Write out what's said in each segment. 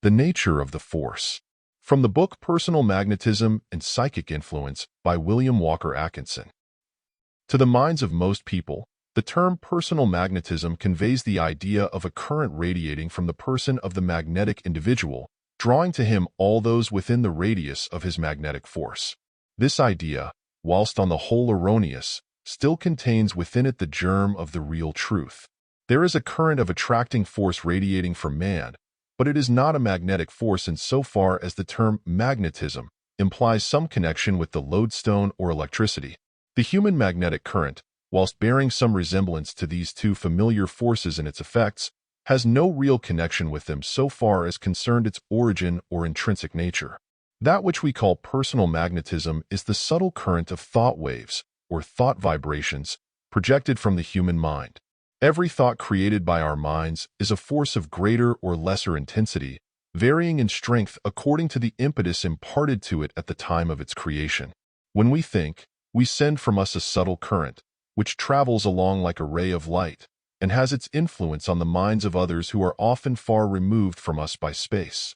The nature of the force. From the book Personal Magnetism and Psychic Influence by William Walker Atkinson. To the minds of most people, the term personal magnetism conveys the idea of a current radiating from the person of the magnetic individual, drawing to him all those within the radius of his magnetic force. This idea, whilst on the whole erroneous, still contains within it the germ of the real truth. There is a current of attracting force radiating from man, but it is not a magnetic force insofar as the term magnetism implies some connection with the lodestone or electricity. The human magnetic current, whilst bearing some resemblance to these two familiar forces in its effects, has no real connection with them so far as concerned its origin or intrinsic nature. That which we call personal magnetism is the subtle current of thought waves, or thought vibrations, projected from the human mind. Every thought created by our minds is a force of greater or lesser intensity, varying in strength according to the impetus imparted to it at the time of its creation. When we think, we send from us a subtle current, which travels along like a ray of light, and has its influence on the minds of others who are often far removed from us by space.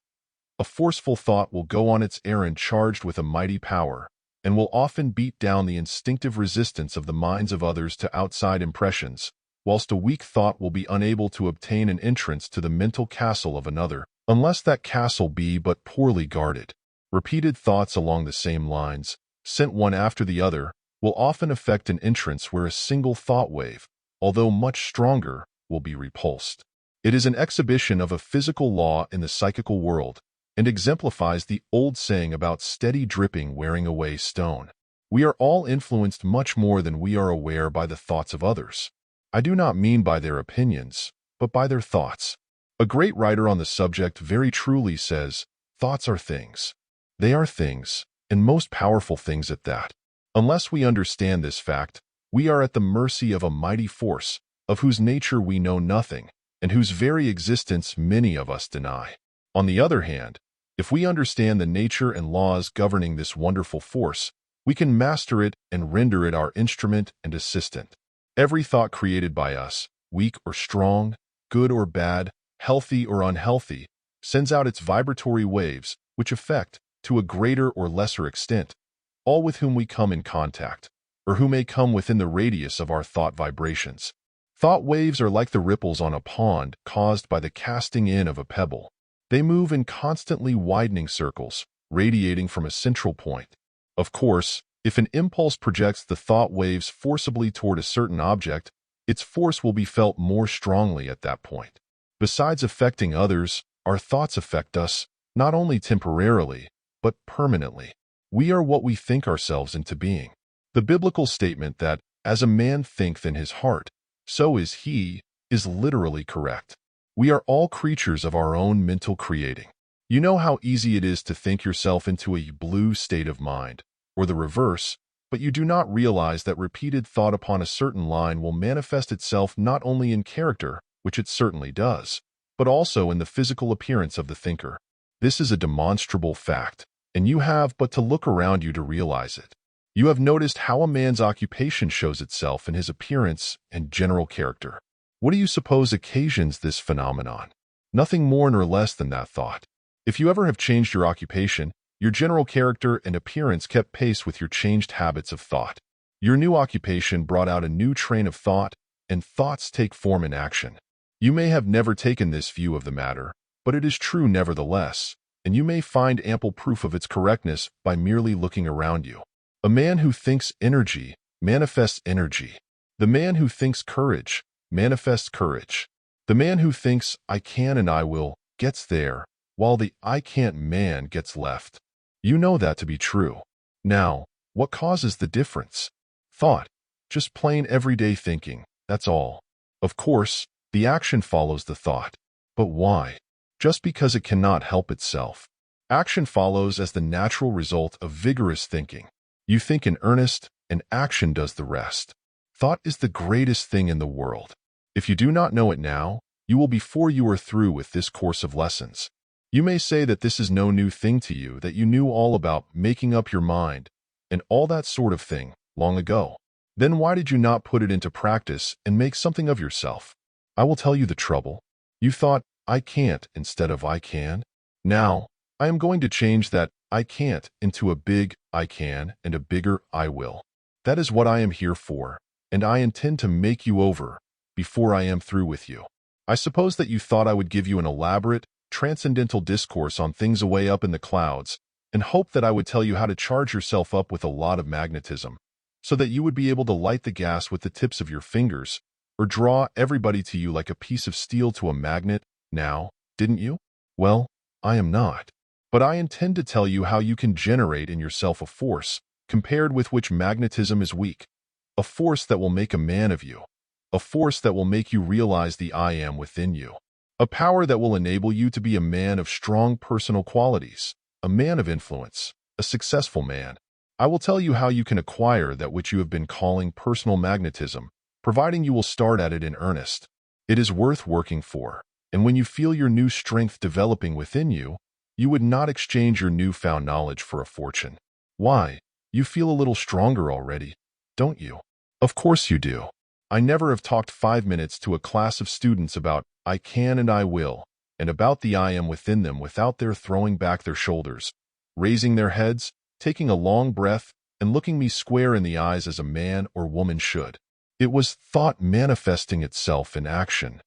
A forceful thought will go on its errand charged with a mighty power, and will often beat down the instinctive resistance of the minds of others to outside impressions, whilst a weak thought will be unable to obtain an entrance to the mental castle of another, unless that castle be but poorly guarded. Repeated thoughts along the same lines, sent one after the other, will often effect an entrance where a single thought wave, although much stronger, will be repulsed. It is an exhibition of a physical law in the psychical world, and exemplifies the old saying about steady dripping wearing away stone. We are all influenced much more than we are aware by the thoughts of others. I do not mean by their opinions, but by their thoughts. A great writer on the subject very truly says, "Thoughts are things. They are things, and most powerful things at that." Unless we understand this fact, we are at the mercy of a mighty force, of whose nature we know nothing, and whose very existence many of us deny. On the other hand, if we understand the nature and laws governing this wonderful force, we can master it and render it our instrument and assistant. Every thought created by us, weak or strong, good or bad, healthy or unhealthy, sends out its vibratory waves, which affect, to a greater or lesser extent, all with whom we come in contact, or who may come within the radius of our thought vibrations. Thought waves are like the ripples on a pond caused by the casting in of a pebble. They move in constantly widening circles, radiating from a central point. Of course, if an impulse projects the thought waves forcibly toward a certain object, its force will be felt more strongly at that point. Besides affecting others, our thoughts affect us, not only temporarily, but permanently. We are what we think ourselves into being. The biblical statement that, "as a man thinketh in his heart, so is he," is literally correct. We are all creatures of our own mental creating. You know how easy it is to think yourself into a blue state of mind, or the reverse, but you do not realize that repeated thought upon a certain line will manifest itself not only in character, which it certainly does, but also in the physical appearance of the thinker. This is a demonstrable fact, and you have but to look around you to realize it. You have noticed how a man's occupation shows itself in his appearance and general character. What do you suppose occasions this phenomenon? Nothing more nor less than that thought. If you ever have changed your occupation, your general character and appearance kept pace with your changed habits of thought. Your new occupation brought out a new train of thought, and thoughts take form in action. You may have never taken this view of the matter, but it is true nevertheless, and you may find ample proof of its correctness by merely looking around you. A man who thinks energy manifests energy. The man who thinks courage manifests courage. The man who thinks "I can and I will" gets there, while the "I can't" man gets left. You know that to be true. Now, what causes the difference? Thought. Just plain everyday thinking, that's all. Of course, the action follows the thought. But why? Just because it cannot help itself. Action follows as the natural result of vigorous thinking. You think in earnest, and action does the rest. Thought is the greatest thing in the world. If you do not know it now, you will before you are through with this course of lessons. You may say that this is no new thing to you, that you knew all about making up your mind, and all that sort of thing, long ago. Then why did you not put it into practice and make something of yourself? I will tell you the trouble. You thought "I can't" instead of "I can." Now, I am going to change that "I can't" into a big "I can" and a bigger "I will." That is what I am here for, and I intend to make you over before I am through with you. I suppose that you thought I would give you an elaborate, transcendental discourse on things away up in the clouds, and hoped that I would tell you how to charge yourself up with a lot of magnetism, so that you would be able to light the gas with the tips of your fingers, or draw everybody to you like a piece of steel to a magnet, now, didn't you? Well, I am not. But I intend to tell you how you can generate in yourself a force, compared with which magnetism is weak, a force that will make a man of you, a force that will make you realize the I am within you, a power that will enable you to be a man of strong personal qualities, a man of influence, a successful man. I will tell you how you can acquire that which you have been calling personal magnetism, providing you will start at it in earnest. It is worth working for, and when you feel your new strength developing within you, you would not exchange your newfound knowledge for a fortune. Why? You feel a little stronger already, don't you? Of course you do. I never have talked 5 minutes to a class of students about "I can" and "I will," and about the I am within them without their throwing back their shoulders, raising their heads, taking a long breath, and looking me square in the eyes as a man or woman should. It was thought manifesting itself in action.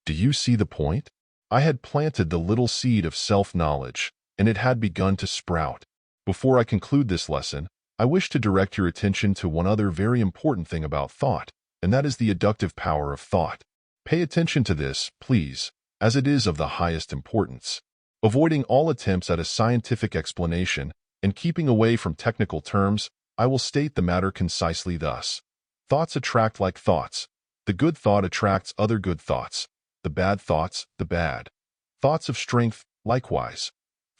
Do you see the point? I had planted the little seed of self-knowledge, and it had begun to sprout. Before I conclude this lesson, I wish to direct your attention to one other very important thing about thought, and that is the adductive power of thought. Pay attention to this, please, as it is of the highest importance. Avoiding all attempts at a scientific explanation and keeping away from technical terms, I will state the matter concisely thus. Thoughts attract like thoughts. The good thought attracts other good thoughts. The bad thoughts, the bad. Thoughts of strength, likewise.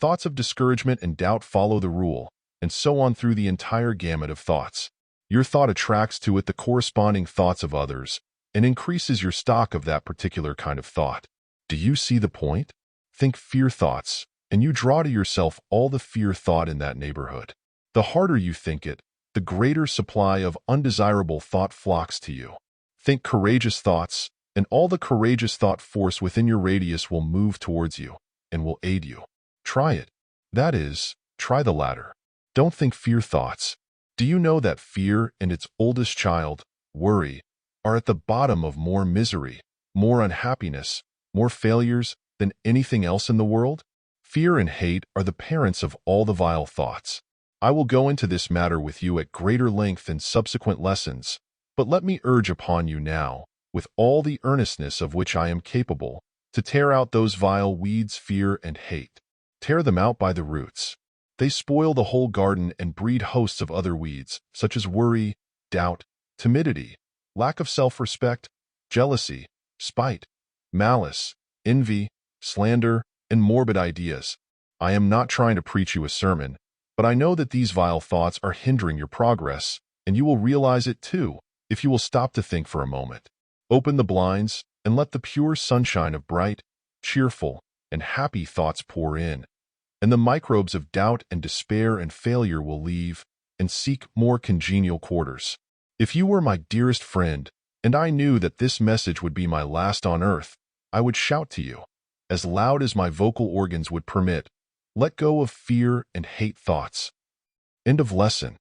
Thoughts of discouragement and doubt follow the rule, and so on through the entire gamut of thoughts. Your thought attracts to it the corresponding thoughts of others, and increases your stock of that particular kind of thought. Do you see the point? Think fear thoughts, and you draw to yourself all the fear thought in that neighborhood. The harder you think it, the greater supply of undesirable thought flocks to you. Think courageous thoughts, and all the courageous thought force within your radius will move towards you, and will aid you. Try it. That is, try the latter. Don't think fear thoughts. Do you know that fear and its oldest child, worry, are at the bottom of more misery, more unhappiness, more failures than anything else in the world? Fear and hate are the parents of all the vile thoughts. I will go into this matter with you at greater length in subsequent lessons, but let me urge upon you now, with all the earnestness of which I am capable, to tear out those vile weeds, fear and hate. Tear them out by the roots. They spoil the whole garden and breed hosts of other weeds, such as worry, doubt, timidity, lack of self-respect, jealousy, spite, malice, envy, slander, and morbid ideas. I am not trying to preach you a sermon, but I know that these vile thoughts are hindering your progress, and you will realize it too, if you will stop to think for a moment. Open the blinds, and let the pure sunshine of bright, cheerful, and happy thoughts pour in, and the microbes of doubt and despair and failure will leave and seek more congenial quarters. If you were my dearest friend, and I knew that this message would be my last on earth, I would shout to you, as loud as my vocal organs would permit, let go of fear and hate thoughts. End of lesson.